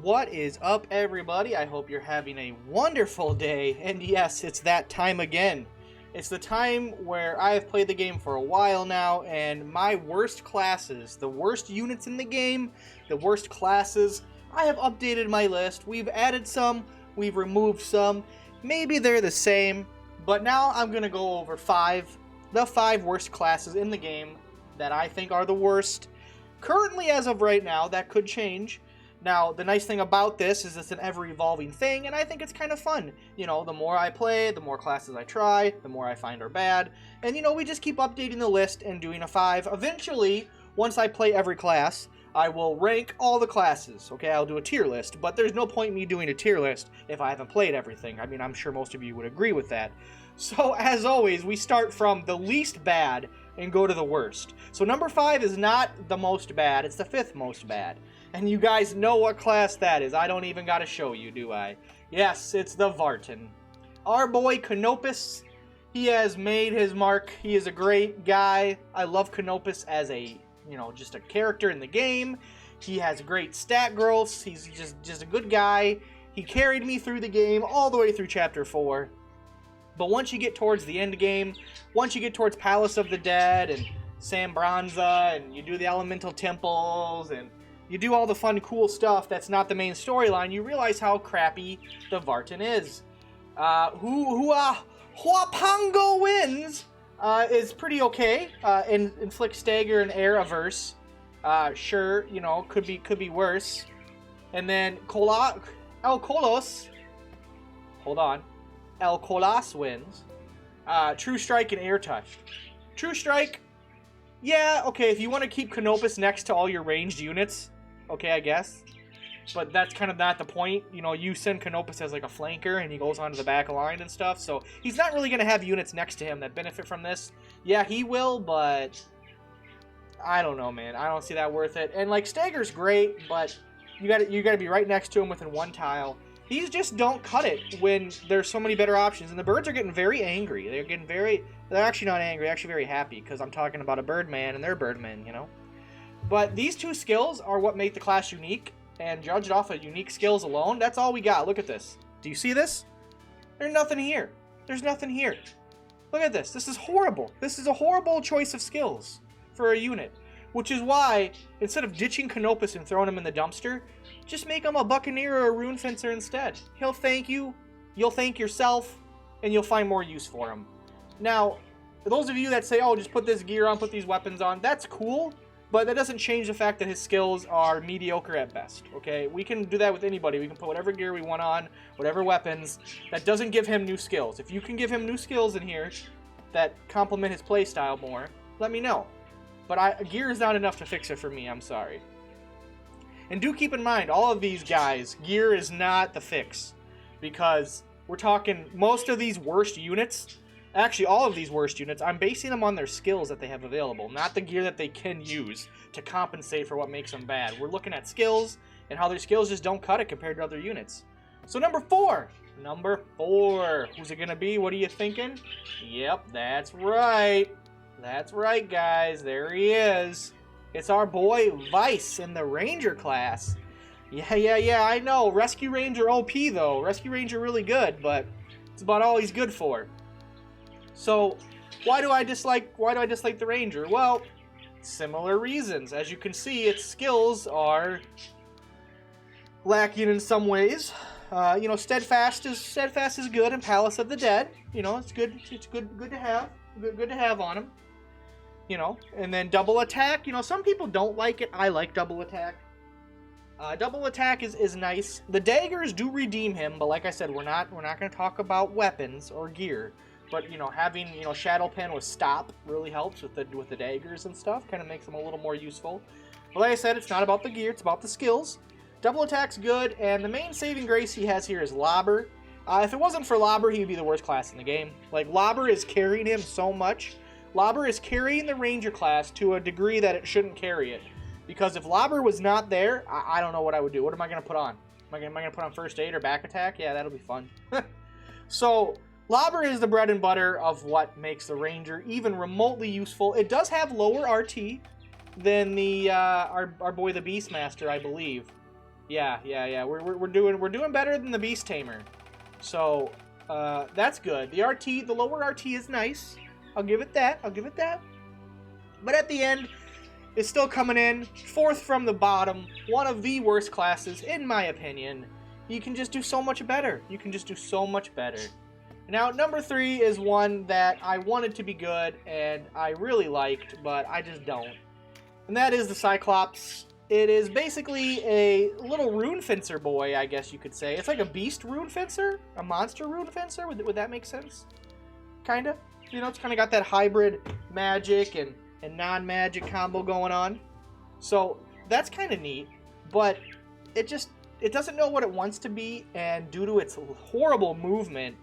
What is up, everybody? I hope you're having a wonderful day. And yes, it's that time again. It's the time where I have played the game for a while now, and my worst classes, the worst units in the game, the worst classes, I have updated my list. We've added some, we've removed some. Maybe they're the same, but now I'm going to go over the five worst classes in the game that I think are the worst. Currently, as of right now, that could change. Now, the nice thing about this is it's an ever-evolving thing, and I think it's kind of fun. You know, the more I play, the more classes I try, the more I find are bad. And, you know, we just keep updating the list and doing a 5. Eventually, once I play every class, I will rank all the classes. Okay, I'll do a tier list, but there's no point in me doing a tier list if I haven't played everything. I mean, I'm sure most of you would agree with that. So, as always, we start from the least bad and go to the worst. So number 5 is not the most bad, it's the 5th most bad. And you guys know what class that is. I don't even gotta show you, do I? Yes, it's the Vartan. Our boy Canopus, he has made his mark. He is a great guy. I love Canopus as a, you know, just a character in the game. He has great stat growths. He's just a good guy. He carried me through the game all the way through Chapter 4. But once you get towards the end game, once you get towards Palace of the Dead and Sambranza, and you do the Elemental Temples, and you do all the fun, cool stuff that's not the main storyline, you realize how crappy the Vartan is. Huapango wins is pretty okay. Inflict stagger and air averse. Sure, you know, could be worse. And then El Colos. Hold on. El Colas wins. True Strike and Air Touch. True Strike, yeah, okay, if you want to keep Canopus next to all your ranged units, okay, I guess. But that's kind of not the point. You know, you send Canopus as like a flanker, and he goes onto the back line and stuff, so he's not really going to have units next to him that benefit from this. Yeah, he will, but I don't know, man. I don't see that worth it. And, like, Stagger's great, but you gotta be right next to him within one tile. These just don't cut it when there's so many better options. And the birds are getting very angry. They're actually not angry, they're actually very happy, because I'm talking about a Birdman and they're Birdmen, you know? But these two skills are what make the class unique, and judged off of unique skills alone, that's all we got. Look at this. Do you see this? There's nothing here. There's nothing here. Look at this. This is horrible. This is a horrible choice of skills for a unit. Which is why, instead of ditching Canopus and throwing him in the dumpster, just make him a Buccaneer or a Rune Fencer instead. He'll thank you, you'll thank yourself, and you'll find more use for him. Now, for those of you that say, oh, just put this gear on, put these weapons on, that's cool, but that doesn't change the fact that his skills are mediocre at best, okay? We can do that with anybody. We can put whatever gear we want on, whatever weapons. That doesn't give him new skills. If you can give him new skills in here that complement his playstyle more, let me know. But gear is not enough to fix it for me, I'm sorry. And do keep in mind, all of these guys, gear is not the fix. Because we're talking most of these worst units, actually all of these worst units, I'm basing them on their skills that they have available, not the gear that they can use to compensate for what makes them bad. We're looking at skills, and how their skills just don't cut it compared to other units. So number 4. Number 4. Who's it going to be? What are you thinking? Yep, that's right. That's right, guys. There he is. It's our boy Vice in the Ranger class. Yeah, I know. Rescue Ranger OP, though. Rescue Ranger really good, but it's about all he's good for. So, why do I dislike the Ranger? Well, similar reasons. As you can see, its skills are lacking in some ways. You know, Steadfast is good in Palace of the Dead. You know, it's good to have. Good to have on him. You know, and then double attack. You know, some people don't like it. I like double attack. Double attack is nice. The daggers do redeem him, but like I said, we're not going to talk about weapons or gear. But you know, having Shadow Pen with stop really helps with the daggers and stuff. Kind of makes them a little more useful. But like I said, it's not about the gear. It's about the skills. Double attack's good, and the main saving grace he has here is Lobber. If it wasn't for Lobber, he would be the worst class in the game. Like, Lobber is carrying him so much. Lobber is carrying the Ranger class to a degree that it shouldn't carry it. Because if Lobber was not there, I don't know what I would do. What am I going to put on? Am I going to put on First Aid or Back Attack? Yeah, that'll be fun. So, Lobber is the bread and butter of what makes the Ranger even remotely useful. It does have lower RT than the our boy the Beastmaster, I believe. Yeah. We're doing better than the Beast Tamer. So that's good. The lower RT is nice. I'll give it that. But at the end, it's still coming in fourth from the bottom. One of the worst classes, in my opinion. You can just do so much better. Now, number 3 is one that I wanted to be good and I really liked, but I just don't. And that is the Cyclops. It is basically a little rune fencer boy, I guess you could say. It's like a beast rune fencer, a monster rune fencer. Would that make sense? Kinda. You know, it's kind of got that hybrid magic and non-magic combo going on. So that's kind of neat, but it doesn't know what it wants to be, and due to its horrible movement,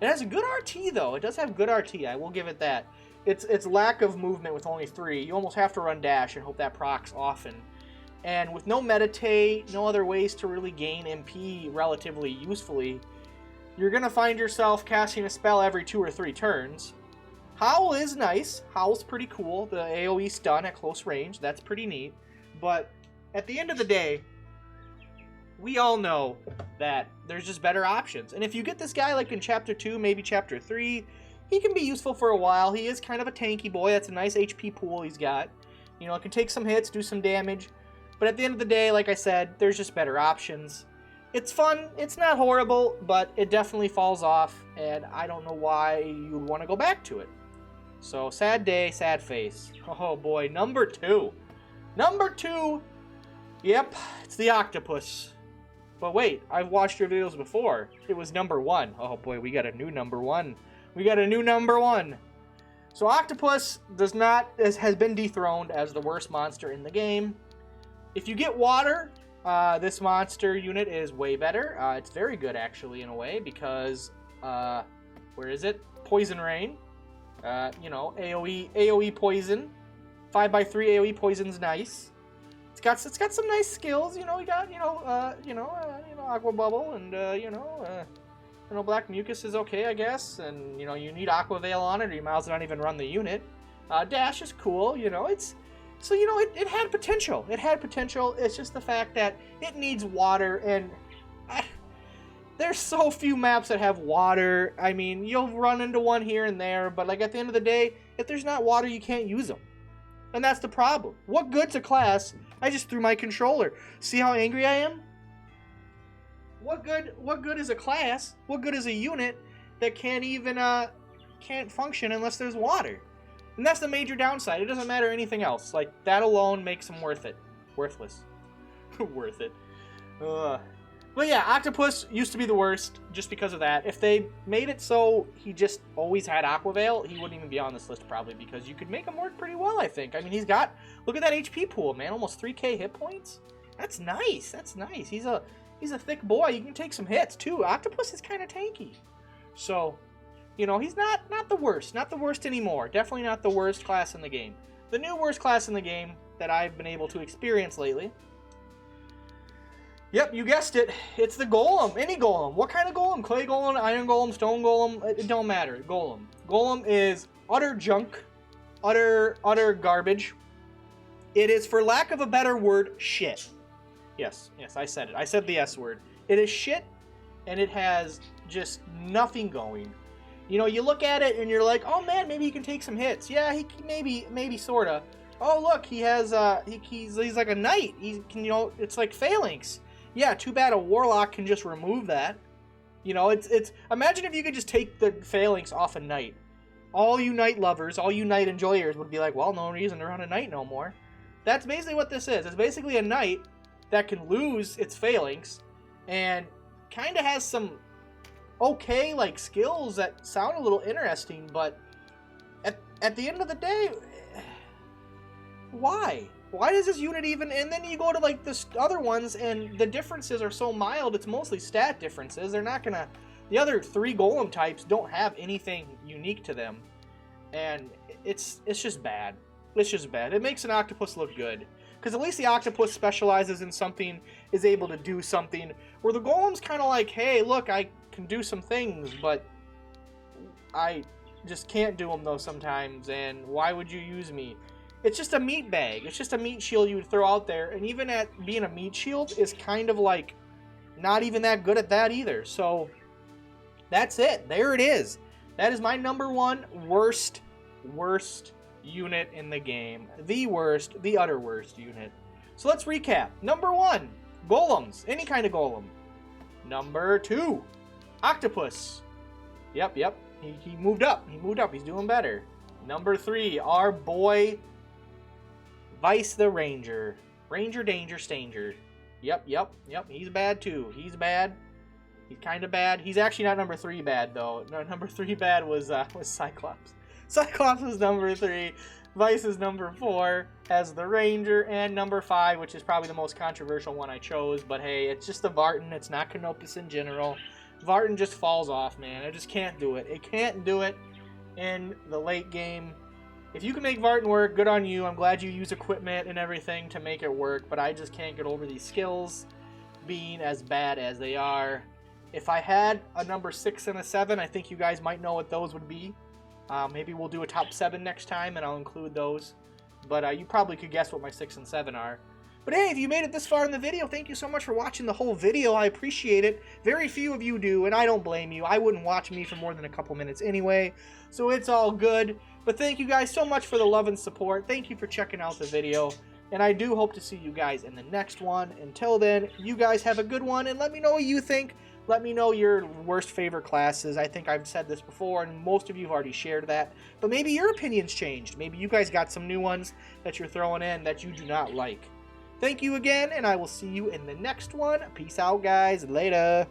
it has a good RT though. It does have good RT, I will give it that. Its lack of movement with only 3, you almost have to run dash and hope that procs often. And with no meditate, no other ways to really gain MP relatively usefully, you're going to find yourself casting a spell every 2 or 3 turns. Howl is nice. Howl's pretty cool. The AoE stun at close range, that's pretty neat. But at the end of the day, we all know that there's just better options. And if you get this guy like in Chapter 2, maybe Chapter 3, he can be useful for a while. He is kind of a tanky boy. That's a nice HP pool he's got. You know, it can take some hits, do some damage. But at the end of the day, like I said, there's just better options. It's fun, it's not horrible, but it definitely falls off, and I don't know why you'd want to go back to it. So, sad day, sad face. Oh boy, number 2. Number 2, yep, it's the octopus. But wait, I've watched your videos before. It was number 1. Oh boy, we got a new number 1. So octopus has been dethroned as the worst monster in the game. If you get water, this monster unit is way better. It's very good, actually, in a way, because, where is it? Poison Rain. You know, AoE poison. 5x3 AoE poison's nice. It's got some nice skills. You know, you got, Aqua Bubble, and, Black Mucus is okay, I guess. And, you need Aqua Veil on it, or you might as well not even run the unit. Dash is cool, So, it had potential. It's just the fact that it needs water, and there's so few maps that have water. I mean, you'll run into one here and there, but, like, at the end of the day, if there's not water, you can't use them. And that's the problem. What good's a class? I just threw my controller. See how angry I am? What good is a class? What good is a unit that can't function unless there's water? And that's the major downside. It doesn't matter anything else. Like, that alone makes him worthless. Worth it. But yeah, Octopus used to be the worst just because of that. If they made it so he just always had Aqua Veil, he wouldn't even be on this list probably, because you could make him work pretty well, I think. I mean, look at that HP pool, man. Almost 3k hit points. That's nice. He's a thick boy. You can take some hits, too. Octopus is kind of tanky. So, he's not the worst. Not the worst anymore. Definitely not the worst class in the game. The new worst class in the game that I've been able to experience lately. Yep, you guessed it. It's the Golem. Any Golem. What kind of Golem? Clay Golem, Iron Golem, Stone Golem. It don't matter. Golem. Golem is utter junk. Utter garbage. It is, for lack of a better word, shit. Yes, I said it. I said the S word. It is shit, and it has just nothing going. You look at it, and you're like, oh man, maybe he can take some hits. Yeah, he maybe sorta. Oh look, he has he's like a knight. He can, it's like Phalanx. Yeah, too bad a Warlock can just remove that. It's imagine if you could just take the Phalanx off a knight. All you knight lovers, all you knight enjoyers would be like, well, no reason to run a knight no more. That's basically what this is. It's basically a knight that can lose its Phalanx and kind of has some okay, like, skills that sound a little interesting, but at the end of the day, why? Why does this unit even... And then you go to, like, the other ones, and the differences are so mild, it's mostly stat differences. They're not gonna... The other 3 Golem types don't have anything unique to them, and it's just bad. It's just bad. It makes an Octopus look good, because at least the Octopus specializes in something, is able to do something, where the Golem's kind of like, hey, look, I can do some things, but I just can't do them, though, sometimes, and why would you use me? it's just a meat bag. It's just a meat shield you would throw out there. And even at being a meat shield is kind of like not even that good at that either. So that's it. There it is. That is my number one worst unit in the game. The worst, the utter worst unit. So let's recap. Number 1, golems. Any kind of golem. Number 2, octopus. Yep. He moved up. He moved up. He's doing better. Number 3, our boy Vice the Ranger. Ranger Danger Stanger. Yep. He's bad too. He's bad. He's kind of bad. He's actually not number 3 bad though. No, number 3 bad was Cyclops. Cyclops is number 3. Vice is number 4 as the Ranger, and number 5, which is probably the most controversial one I chose, but hey, it's just the Vartan. It's not Canopus in general. Vartan just falls off, man. I just can't do it. It can't do it in the late game. If you can make Vartan work, good on you. I'm glad you use equipment and everything to make it work, but I just can't get over these skills being as bad as they are. If I had a number 6 and a 7, I think you guys might know what those would be. Maybe we'll do a top 7 next time, and I'll include those. But you probably could guess what my 6 and 7 are. But hey, if you made it this far in the video, thank you so much for watching the whole video. I appreciate it. Very few of you do, and I don't blame you. I wouldn't watch me for more than a couple minutes anyway, so it's all good. But thank you guys so much for the love and support. Thank you for checking out the video, and I do hope to see you guys in the next one. Until then, you guys have a good one, and let me know what you think. Let me know your worst favorite classes. I think I've said this before, and most of you have already shared that. But maybe your opinion's changed. Maybe you guys got some new ones that you're throwing in that you do not like. Thank you again, and I will see you in the next one. Peace out, guys. Later.